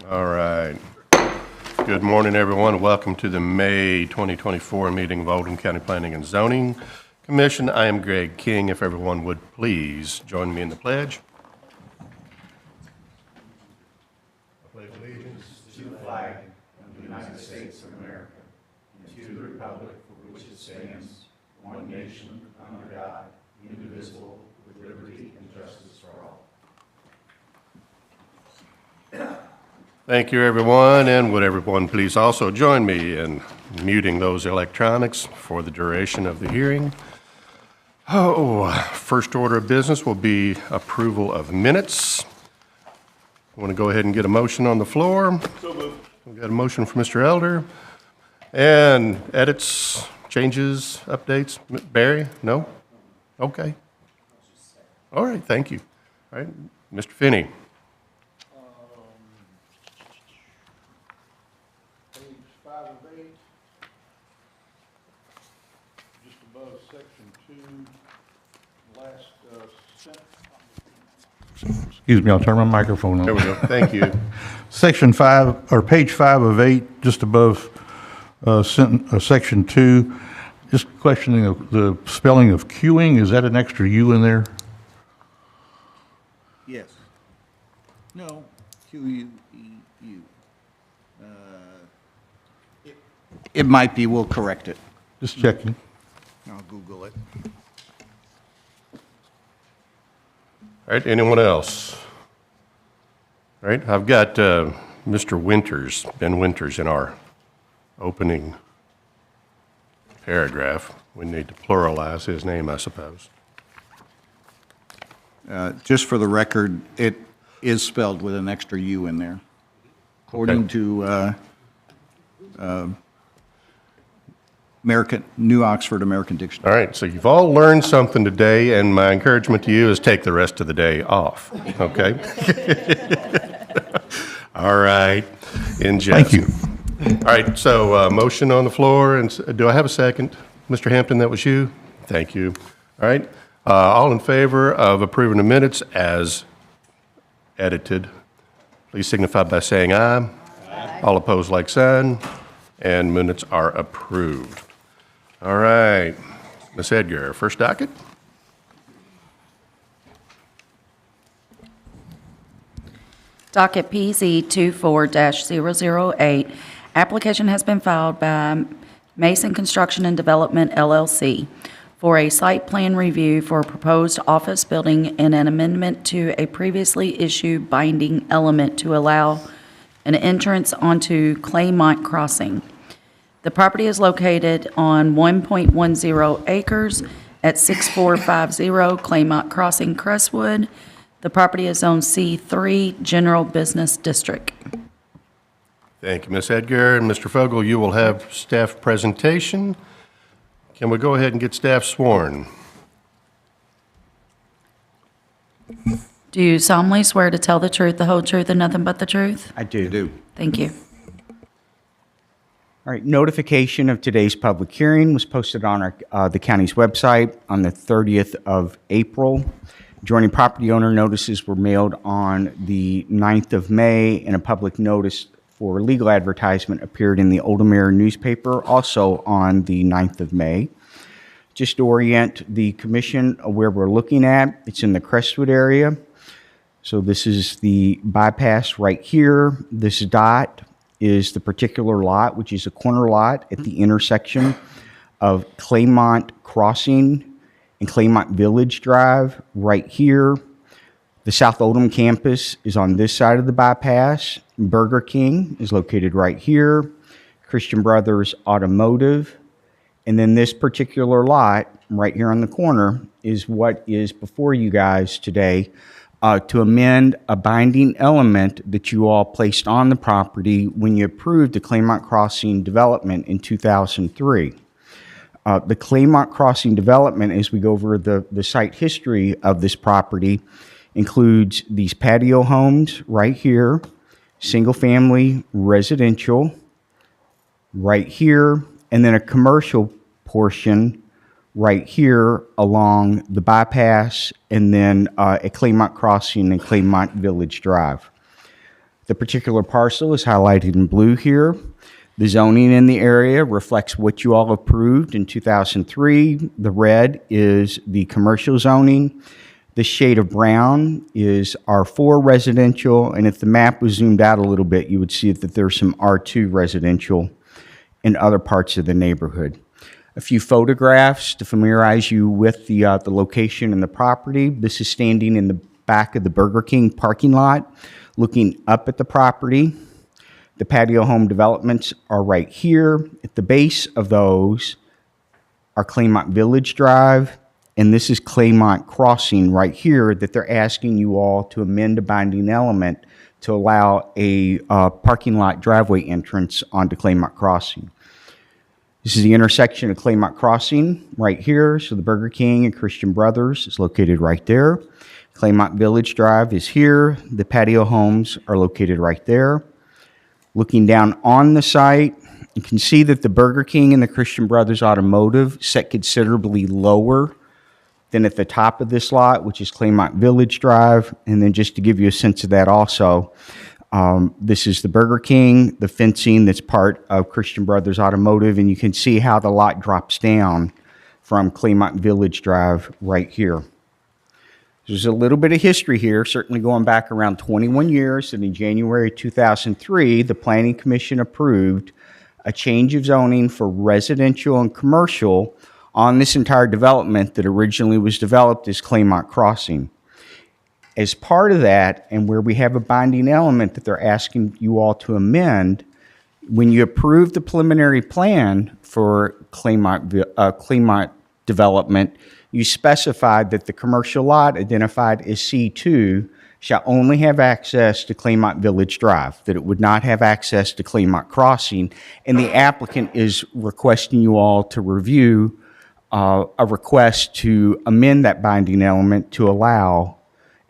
All right. Good morning, everyone. Welcome to the May 2024 meeting of Oldham County Planning and Zoning Commission. I am Greg King. If everyone would please join me in the pledge. I pledge allegiance to the flag of the United States of America and to the republic for which it stands, one nation, under God, indivisible, with liberty and justice for all. Thank you, everyone, and would everyone please also join me in muting those electronics for the duration of the hearing. First order of business will be approval of minutes. I want to go ahead and get a motion on the floor. So moved. We've got a motion from Mr. Elder. And edits, changes, updates? Barry? No? Okay. All right, thank you. All right, Mr. Finney. Page 5 of 8, just above section 2, last sentence. Excuse me, I'll turn my microphone on. There we go, thank you. Section 5, or page 5 of 8, just above section 2, just questioning of the spelling of queuing. Is that an extra U in there? Yes. No, Q-U-E-U. It might be, we'll correct it. Just checking. I'll Google it. All right, anyone else? All right, I've got Mr. Winters, Ben Winters, in our opening paragraph. We need to pluralize his name, I suppose. Just for the record, it is spelled with an extra U in there. According to New Oxford American Dictionary. All right, so you've all learned something today, and my encouragement to you is take the rest of the day off, okay? All right, in jest. Thank you. All right, so motion on the floor, and do I have a second? Mr. Hampton, that was you? Thank you. All right, all in favor of approving the minutes as edited, please signify by saying aye. Aye. All opposed, like sign, and minutes are approved. All right, Ms. Edgar, first docket. Docket PZ 24-008. Application has been filed by Mason Construction and Development LLC for a site plan review for a proposed office building and an amendment to a previously issued binding element to allow an entrance onto Claymont Crossing. The property is located on 1.10 acres at 6450 Claymont Crossing, Crestwood. The property is zone C3, General Business District. Thank you, Ms. Edgar. And Mr. Fogel, you will have staff presentation. Can we go ahead and get staff sworn? Do you solemnly swear to tell the truth, the whole truth, and nothing but the truth? I do. Thank you. All right, notification of today's public hearing was posted on the county's website on the 30th of April. Adjoining property owner notices were mailed on the 9th of May, and a public notice for legal advertisement appeared in the Oldham Mirror newspaper, also on the 9th of May. Just to orient the commission of where we're looking at, it's in the Crestwood area. So this is the bypass right here. This dot is the particular lot, which is a corner lot at the intersection of Claymont Crossing and Claymont Village Drive right here. The South Oldham campus is on this side of the bypass. Burger King is located right here. Christian Brothers Automotive. And then this particular lot right here on the corner is what is before you guys today to amend a binding element that you all placed on the property when you approved the Claymont Crossing development in 2003. The Claymont Crossing development, as we go over the site history of this property, includes these patio homes right here, single-family residential right here, and then a commercial portion right here along the bypass, and then at Claymont Crossing and Claymont Village Drive. The particular parcel is highlighted in blue here. The zoning in the area reflects what you all approved in 2003. The red is the commercial zoning. The shade of brown is R4 residential, and if the map was zoomed out a little bit, you would see that there's some R2 residential in other parts of the neighborhood. A few photographs to familiarize you with the location and the property. This is standing in the back of the Burger King parking lot, looking up at the property. The patio home developments are right here. At the base of those are Claymont Village Drive, and this is Claymont Crossing right here that they're asking you all to amend a binding element to allow a parking lot driveway entrance onto Claymont Crossing. This is the intersection of Claymont Crossing right here. So the Burger King and Christian Brothers is located right there. Claymont Village Drive is here. The patio homes are located right there. Looking down on the site, you can see that the Burger King and the Christian Brothers Automotive set considerably lower than at the top of this lot, which is Claymont Village Drive. And then just to give you a sense of that also, this is the Burger King, the fencing that's part of Christian Brothers Automotive, and you can see how the lot drops down from Claymont Village Drive right here. There's a little bit of history here, certainly going back around 21 years, and in January 2003, the Planning Commission approved a change of zoning for residential and commercial on this entire development that originally was developed as Claymont Crossing. As part of that, and where we have a binding element that they're asking you all to amend, when you approve the preliminary plan for Claymont development, you specified that the commercial lot identified as C2 shall only have access to Claymont Village Drive, that it would not have access to Claymont Crossing, and the applicant is requesting you all to review a request to amend that binding element to allow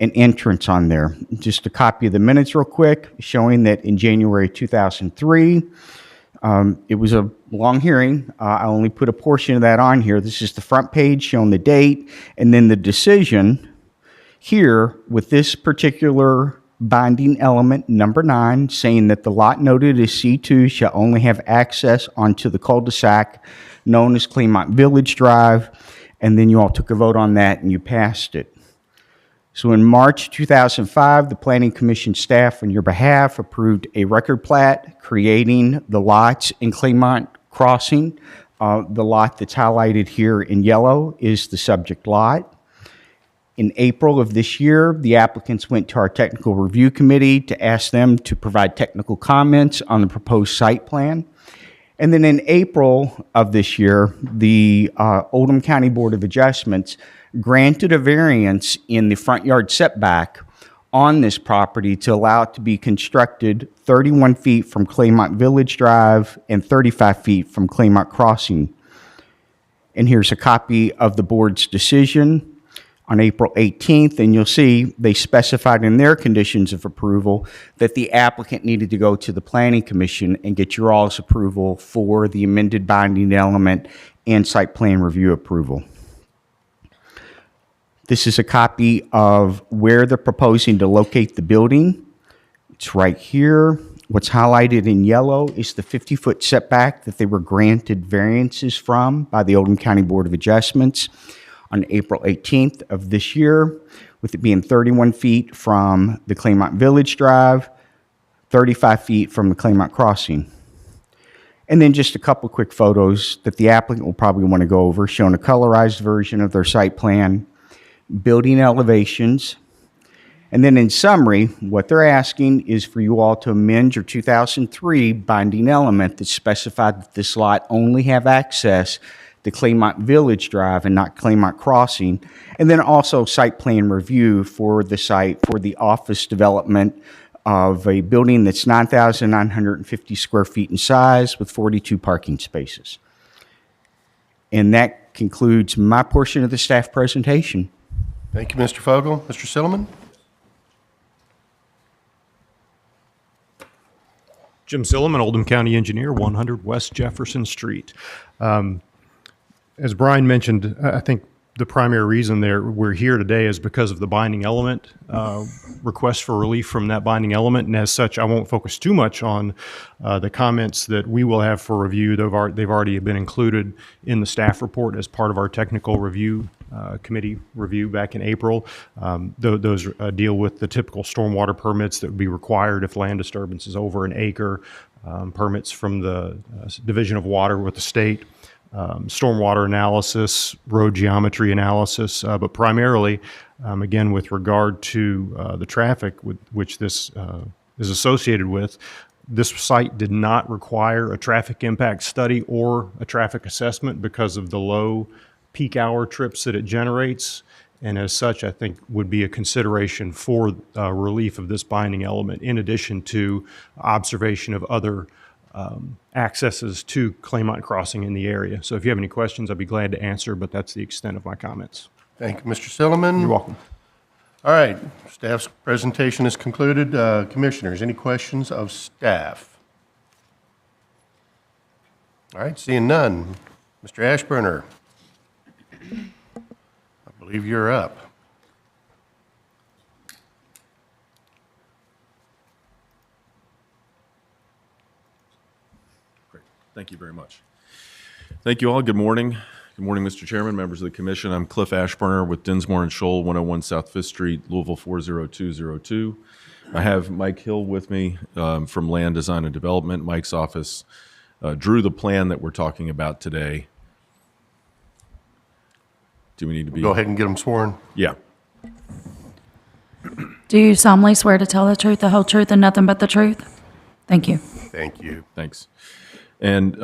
an entrance on there. Just a copy of the minutes real quick, showing that in January 2003, it was a long hearing. I only put a portion of that on here. This is the front page showing the date, and then the decision here with this particular binding element, number 9, saying that the lot noted as C2 shall only have access onto the cul-de-sac known as Claymont Village Drive, and then you all took a vote on that and you passed it. So in March 2005, the Planning Commission staff on your behalf approved a record plat creating the lots in Claymont Crossing. The lot that's highlighted here in yellow is the subject lot. In April of this year, the applicants went to our technical review committee to ask them to provide technical comments on the proposed site plan. And then in April of this year, the Oldham County Board of Adjustments granted a variance in the front yard setback on this property to allow it to be constructed 31 feet from Claymont Village Drive and 35 feet from Claymont Crossing. And here's a copy of the board's decision on April 18th, and you'll see they specified in their conditions of approval that the applicant needed to go to the Planning Commission and get your all's approval for the amended binding element and site plan review approval. This is a copy of where they're proposing to locate the building. It's right here. What's highlighted in yellow is the 50-foot setback that they were granted variances from by the Oldham County Board of Adjustments on April 18th of this year, with it being 31 feet from the Claymont Village Drive, 35 feet from the Claymont Crossing. And then just a couple quick photos that the applicant will probably want to go over, showing a colorized version of their site plan, building elevations. And then in summary, what they're asking is for you all to amend your 2003 binding element that specified that this lot only have access to Claymont Village Drive and not Claymont Crossing, and then also site plan review for the site for the office development of a building that's 9,950 square feet in size with 42 parking spaces. And that concludes my portion of the staff presentation. Thank you, Mr. Fogel. Mr. Silliman? Jim Silliman, Oldham County Engineer, 100 West Jefferson Street. As Brian mentioned, I think the primary reason we're here today is because of the binding element request for relief from that binding element. And as such, I won't focus too much on the comments that we will have for review. They've already been included in the staff report as part of our technical review committee review back in April. Those deal with the typical stormwater permits that would be required if land disturbance is over an acre, permits from the Division of Water with the state, stormwater analysis, road geometry analysis, but primarily, again, with regard to the traffic with which this is associated with, this site did not require a traffic impact study or a traffic assessment because of the low peak hour trips that it generates. And as such, I think would be a consideration for relief of this binding element, in addition to observation of other accesses to Claymont Crossing in the area. So if you have any questions, I'd be glad to answer, but that's the extent of my comments. Thank you, Mr. Silliman. You're welcome. All right, staff's presentation is concluded. Commissioners, any questions of staff? All right, seeing none. Mr. Ashburner, I believe you're up. Great. Thank you very much. Thank you all. Good morning. Good morning, Mr. Chairman, members of the commission. I'm Cliff Ashburner with Dinsmore and Scholl, 101 South 5th Street, Louisville 40202. I have Mike Hill with me from Land Design and Development. Mike's office drew the plan that we're talking about today. Do we need to be? Go ahead and get them sworn. Yeah. Do you solemnly swear to tell the truth, the whole truth, and nothing but the truth? Thank you. Thank you. Thanks. And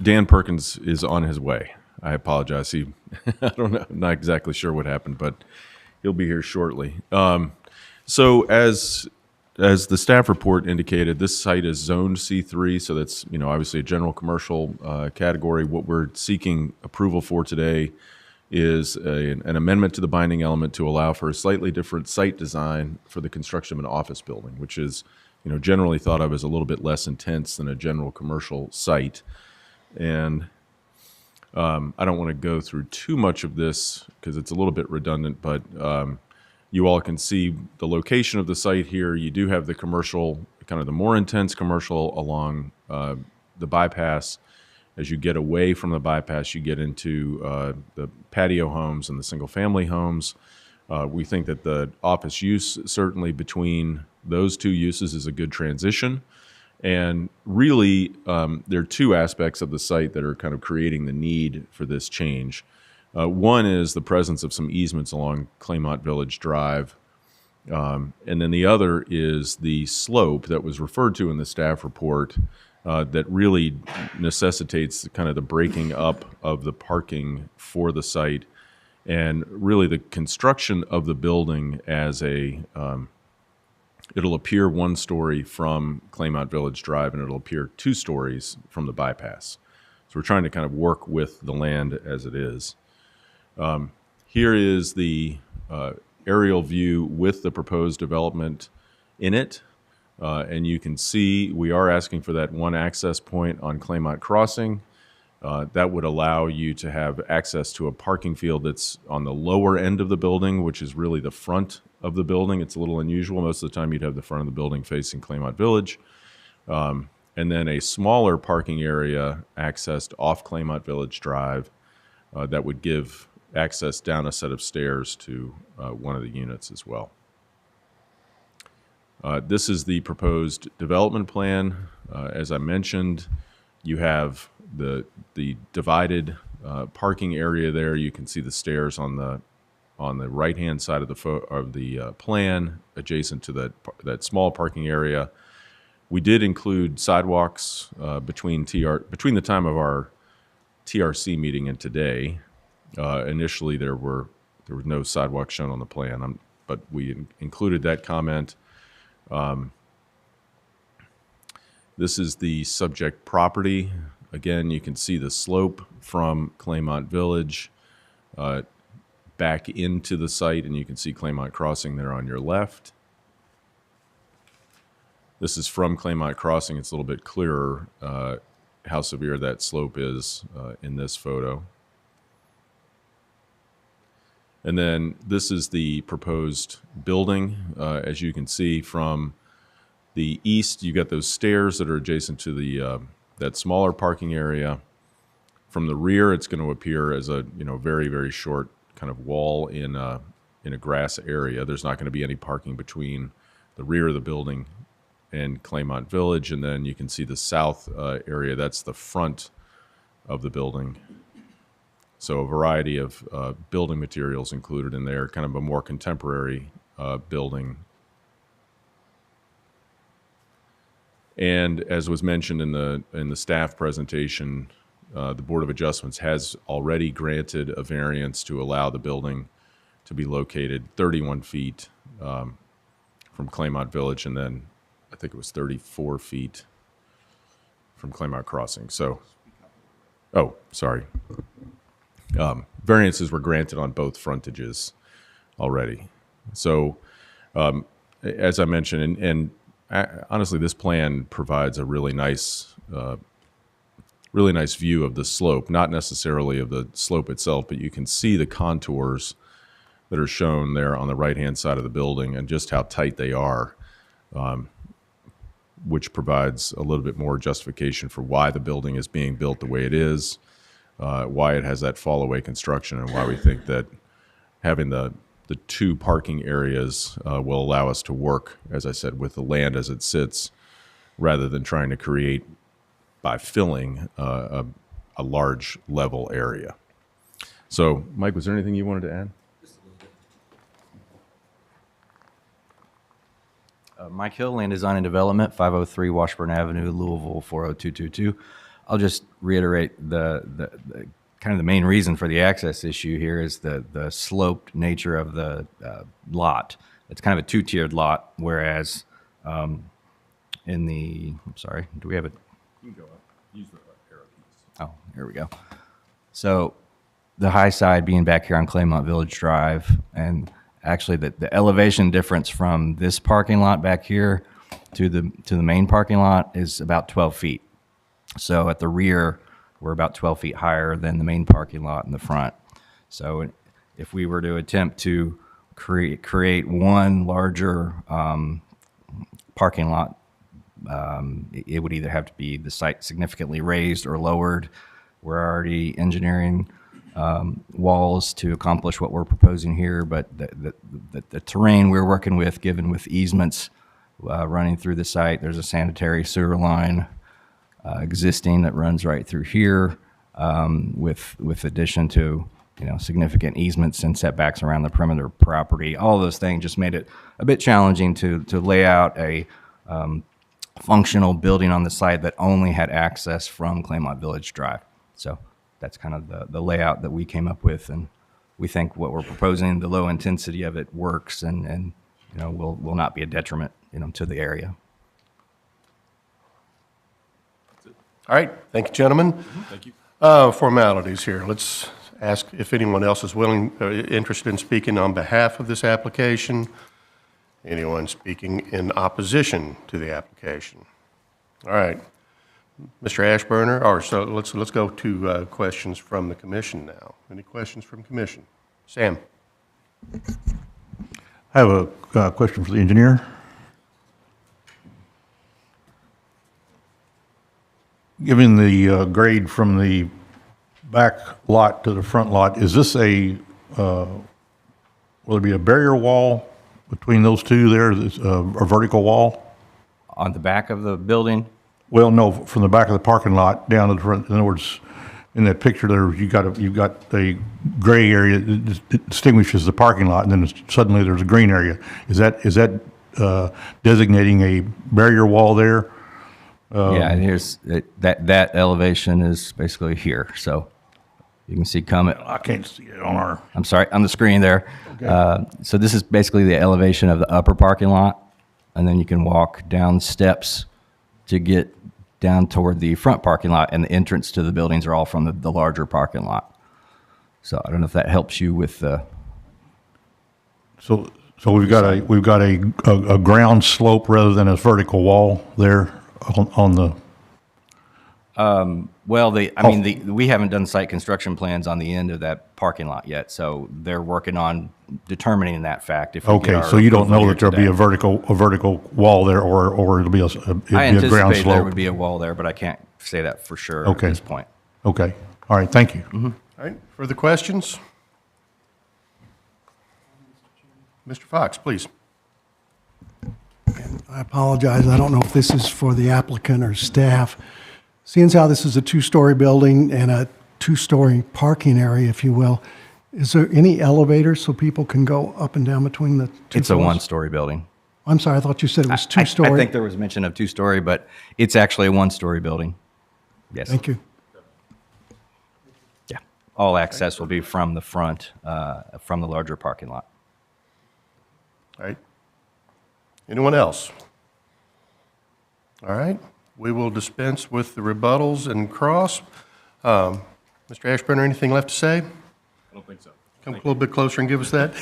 Dan Perkins is on his way. I apologize. I don't know, not exactly sure what happened, but he'll be here shortly. So as the staff report indicated, this site is zoned C3, so that's, obviously a general commercial category. What we're seeking approval for today is an amendment to the binding element to allow for a slightly different site design for the construction of an office building, which is, generally thought of as a little bit less intense than a general commercial site. And I don't want to go through too much of this because it's a little bit redundant, but you all can see the location of the site here. You do have the commercial, kind of the more intense commercial along the bypass. As you get away from the bypass, you get into the patio homes and the single-family homes. We think that the office use, certainly between those two uses, is a good transition. And really, there are two aspects of the site that are kind of creating the need for this change. One is the presence of some easements along Claymont Village Drive. And then the other is the slope that was referred to in the staff report that really necessitates kind of the breaking up of the parking for the site, and really the construction of the building as it'll appear one story from Claymont Village Drive, and it'll appear 2 stories from the bypass. So we're trying to kind of work with the land as it is. Here is the aerial view with the proposed development in it. And you can see we are asking for that one access point on Claymont Crossing. That would allow you to have access to a parking field that's on the lower end of the building, which is really the front of the building. It's a little unusual. Most of the time you'd have the front of the building facing Claymont Village. And then a smaller parking area accessed off Claymont Village Drive that would give access down a set of stairs to one of the units as well. This is the proposed development plan. As I mentioned, you have the divided parking area there. You can see the stairs on the right-hand side of the plan, adjacent to that small parking area. We did include sidewalks between the time of our TRC meeting and today. Initially, there was no sidewalks shown on the plan, but we included that comment. This is the subject property. Again, you can see the slope from Claymont Village back into the site, and you can see Claymont Crossing there on your left. This is from Claymont Crossing. It's a little bit clearer how severe that slope is in this photo. And then this is the proposed building. As you can see from the east, you got those stairs that are adjacent to the that smaller parking area. From the rear, it's going to appear as a very, very short kind of wall in a grass area. There's not going to be any parking between the rear of the building and Claymont Village. And then you can see the south area. That's the front of the building. So a variety of building materials included in there, kind of a more contemporary building. And as was mentioned in the staff presentation, the Board of Adjustments has already granted a variance to allow the building to be located 31 feet from Claymont Village, and then I think it was 34 feet from Claymont Crossing. So, oh, sorry. Variances were granted on both frontages already. So, as I mentioned, and honestly, this plan provides a really nice view of the slope, not necessarily of the slope itself, but you can see the contours that are shown there on the right-hand side of the building and just how tight they are, which provides a little bit more justification for why the building is being built the way it is, why it has that fall-away construction, and why we think that having the two parking areas will allow us to work, as I said, with the land as it sits, rather than trying to create, by filling, a large level area. So, Mike, was there anything you wanted to add? Mike Hill, Land Design and Development, 503 Washburn Avenue, Louisville, 40222. I'll just reiterate the kind of the main reason for the access issue here is the sloped nature of the lot. It's kind of a two-tiered lot, whereas I'm sorry, do we have it? You can go up. Use the arrow keys. Oh, here we go. So the high side being back here on Claymont Village Drive, and actually the elevation difference from this parking lot back here to the main parking lot is about 12 feet. So at the rear, we're about 12 feet higher than the main parking lot in the front. So if we were to attempt to create one larger parking lot, it would either have to be the site significantly raised or lowered. We're already engineering walls to accomplish what we're proposing here, but the terrain we're working with, given with easements running through the site, there's a sanitary sewer line existing that runs right through here, with addition to significant easements and setbacks around the perimeter property. All those things just made it a bit challenging to lay out a functional building on the site that only had access from Claymont Village Drive. So that's kind of the layout that we came up with, and we think what we're proposing, the low intensity of it works, and will not be a detriment to the area. All right, thank you, gentlemen. Thank you. Formalities here. Let's ask if anyone else is interested in speaking on behalf of this application. Anyone speaking in opposition to the application? All right, Mr. Ashburner, so let's go to questions from the commission now. Any questions from commission? Sam? I have a question for the engineer. Given the grade from the back lot to the front lot, is this will there be a barrier wall between those two there, a vertical wall? On the back of the building, Well, no, from the back of the parking lot down to the front. In other words, in that picture there, you've got the gray area that distinguishes the parking lot, and then suddenly there's a green area. Is that designating a barrier wall there? yeah, and here's that elevation is basically here. So you can see I can't see it on our. I'm sorry, on the screen there. So this is basically the elevation of the upper parking lot, and then you can walk down steps to get down toward the front parking lot, and the entrance to the buildings are all from the larger parking lot. So I don't know if that helps you with the. So we've got a ground slope rather than a vertical wall there on Well, we haven't done site construction plans on the end of that parking lot yet, so they're working on determining that fact. If we get Okay, our so you don't approval know here that there'll be today. a vertical wall there, or it'll be it'll be I a ground anticipate there slope? would be a wall there, but I can't say that for sure Okay. at this point. Okay, all right, thank you. All right, further questions? Mr. Fox, please. I apologize, I don't know if this is for the applicant or staff. Seeing as how this is a two-story building and a two-story parking area, if you will, is there any elevator so people can go up and down between the two It's a floors? one-story building. I'm sorry, I thought you said it was I two-story. think there was mention of two-story, but it's actually a one-story building. Yes. Thank you. Yeah. All access will be from the front, from the larger parking lot. All right. Anyone else? All right, we will dispense with the rebuttals and cross. Mr. Ashburner, anything left to say? I don't think so. Come a little bit closer and give us that.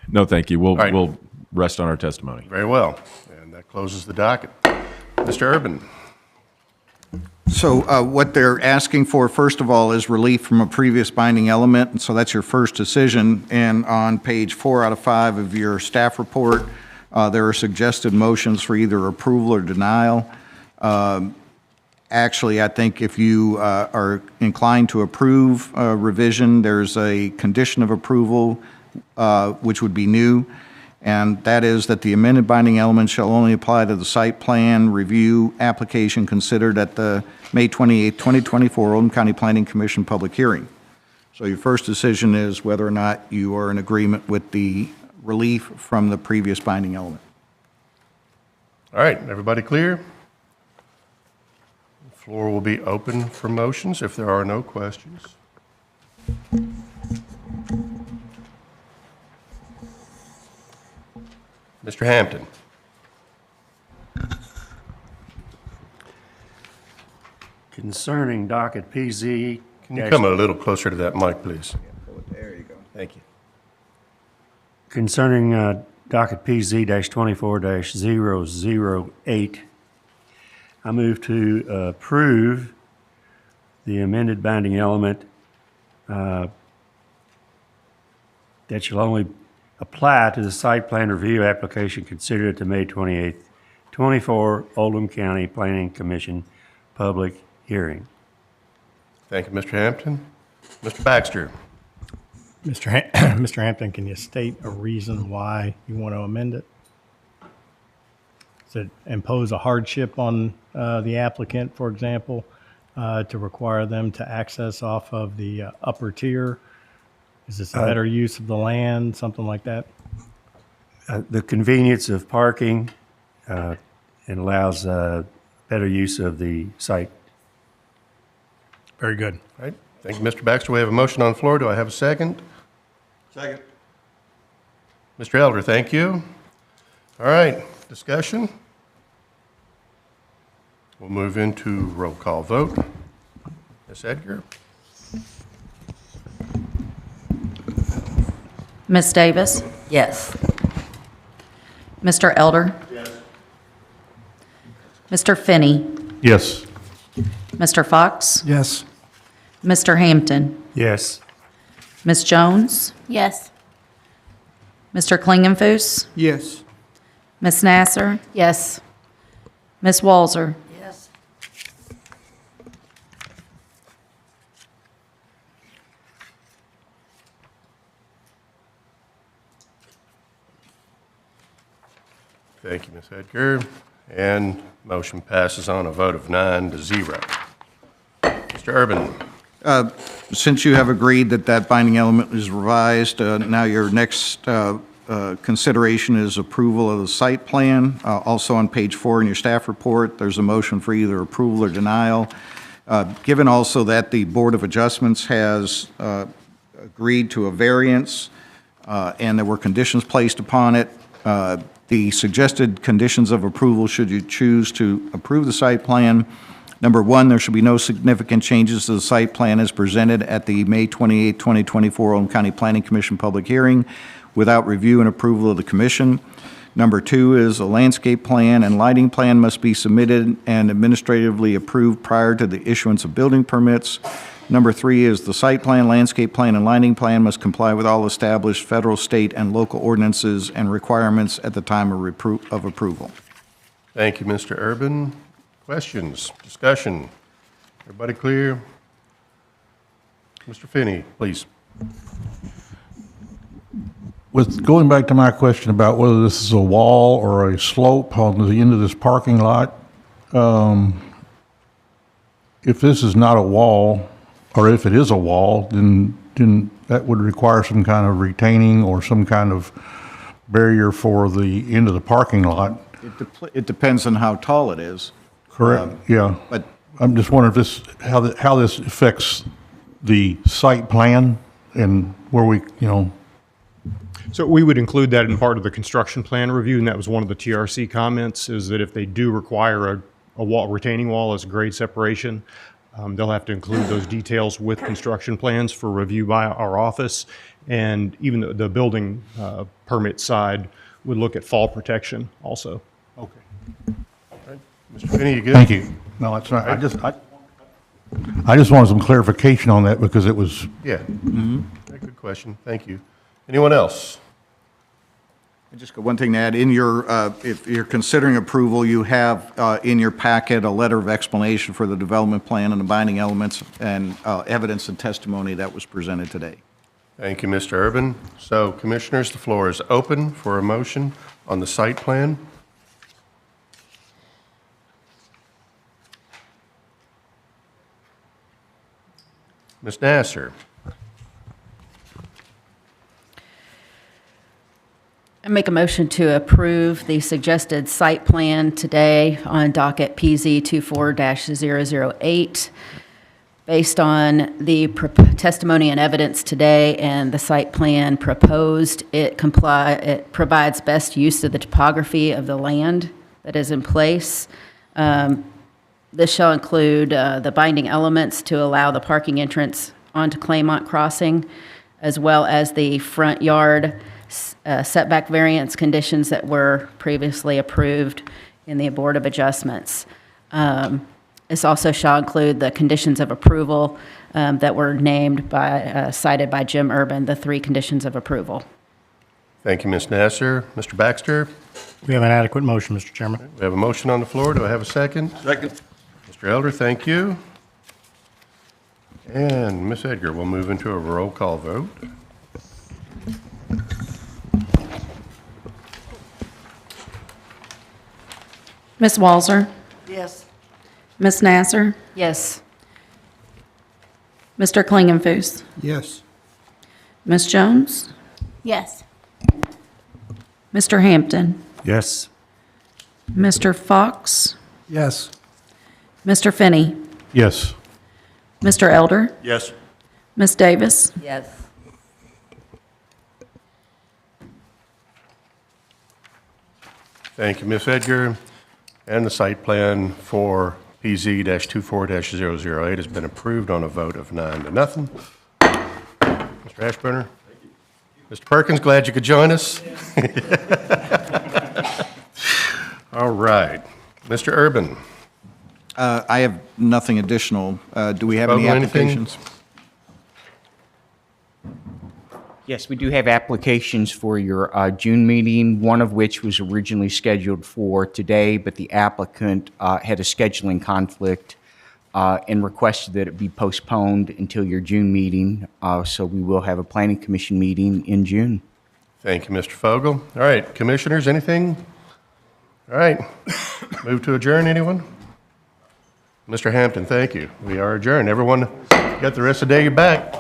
No, thank you. We'll, right. we'll rest on our testimony. Very well, and that closes the docket. Mr. Urban? So what they're asking for, first of all, is relief from a previous binding element, and so that's your first decision. And on page 4 out of 5 of your staff report, there are suggested motions for either approval or denial. Actually, I think if you are inclined to approve a revision, there's a condition of approval, which would be new, and that is that the amended binding element shall only apply to the site plan review application considered at the May 28, 2024 Oldham County Planning Commission public hearing. So your first decision is whether or not you are in agreement with the relief from the previous binding element. All right, everybody clear? The floor will be open for motions if there are no questions. Mr. Hampton? Concerning docket PZ. Can you come a little closer to that mic, please? There you go. Thank you. Concerning docket PZ-24-008, I move to approve the amended binding element that shall only apply to the site plan review application considered at the May 28th, 24 Oldham County Planning Commission public hearing. Thank you, Mr. Hampton. Mr. Baxter? Mr. Hampton, can you state a reason why you want to amend it? Does it impose a hardship on the applicant, for example, to require them to access off of the upper tier? Is this a better use of the land, something like that? The convenience of parking and allows better use of the site. Very good. All right, thank you, Mr. Baxter. We have a motion on the floor. Do I have a second? Second. Mr. Elder, thank you. All right, discussion? We'll move into roll call vote. Ms. Edgar? Ms. Davis? Yes. Mr. Elder? Yes. Mr. Finney? Yes. Mr. Fox? Yes. Mr. Hampton? Yes. Ms. Jones? Yes. Mr. Klingenfuss? Yes. Ms. Nasser? Yes. Ms. Walzer? Yes. Thank you, Ms. Edgar. And motion passes on a vote of 9-0. Mr. Urban? Since you have agreed that that binding element is revised, now your next consideration is approval of the site plan. Also on page 4 in your staff report, there's a motion for either approval or denial. Given also that the Board of Adjustments has agreed to a variance and there were conditions placed upon it, the suggested conditions of approval, should you choose to approve the site plan: number 1, there should be no significant changes to the site plan as presented at the May 28, 2024 Oldham County Planning Commission public hearing without review and approval of the commission. Number 2 is a landscape plan and lighting plan must be submitted and administratively approved prior to the issuance of building permits. Number 3 is the site plan, landscape plan, and lighting plan must comply with all established federal, state, and local ordinances and requirements at the time of approval. Thank you, Mr. Urban. Questions, discussion? Everybody clear? Mr. Finney, please. With going back to my question about whether this is a wall or a slope on the end of this parking lot, if this is not a wall, or if it is a wall, then that would require some kind of retaining or some kind of barrier for the end of the parking lot. It depends on how tall it is. Correct, yeah. But I'm just wondering if how this affects the site plan and where we, So we would include that in part of the construction plan review, and that was one of the TRC comments, is that if they do require a wall, retaining wall as grade separation, they'll have to include those details with construction plans for review by our office. And even the building permit side would look at fall protection also. Okay. All right. Mr. Finney, you good? thank you. No, it's not, I just wanted some clarification on that because it was, Yeah. Very good question. Thank you. Anyone else? I just got one thing to add. In your, if you're considering approval, you have in your packet a letter of explanation for the development plan and the binding elements and evidence and testimony that was presented today. Thank you, Mr. Urban. So, Commissioners, the floor is open for a motion on the site plan. Ms. Nasser. I make a motion to approve the suggested site plan today on docket PZ 24-008. Based on the testimony and evidence today and the site plan proposed, it provides best use of the topography of the land that is in place. This shall include the binding elements to allow the parking entrance onto Claymont Crossing, as well as the front yard setback variance conditions that were previously approved in the Board of Adjustments. This also shall include the conditions of approval that were named by, cited by Jim Urban, the 3 conditions of approval. Thank you, Ms. Nasser. Mr. Baxter? We have an adequate motion, Mr. Chairman. We have a motion on the floor. Do I have a second? Second. Mr. Elder, thank you. And Ms. Edgar, we'll move into a roll call vote. Ms. Walzer? Yes. Ms. Nasser? Yes. Mr. Klingenfuss? Yes. Ms. Jones? Yes. Mr. Hampton? Yes. Mr. Fox? Yes. Mr. Finney? yes. Mr. Elder? Yes. Ms. Davis? Yes. Thank you, Ms. Edgar. And the site plan for PZ-24-008 has been approved on a vote of 9-0. Mr. Ashburner? Mr. Perkins, glad you could join us. All right. Mr. Urban? I have nothing additional. Do we have any Vogel, anything? applications? Yes, we do have applications for your June meeting, one of which was originally scheduled for today, but the applicant had a scheduling conflict and requested that it be postponed until your June meeting. So we will have a planning commission meeting in June. Thank you, Mr. Fogel. All right, commissioners, anything? All right, move to adjourn, anyone? Mr. Hampton, thank you. We are adjourned. Everyone, got the rest of the day back.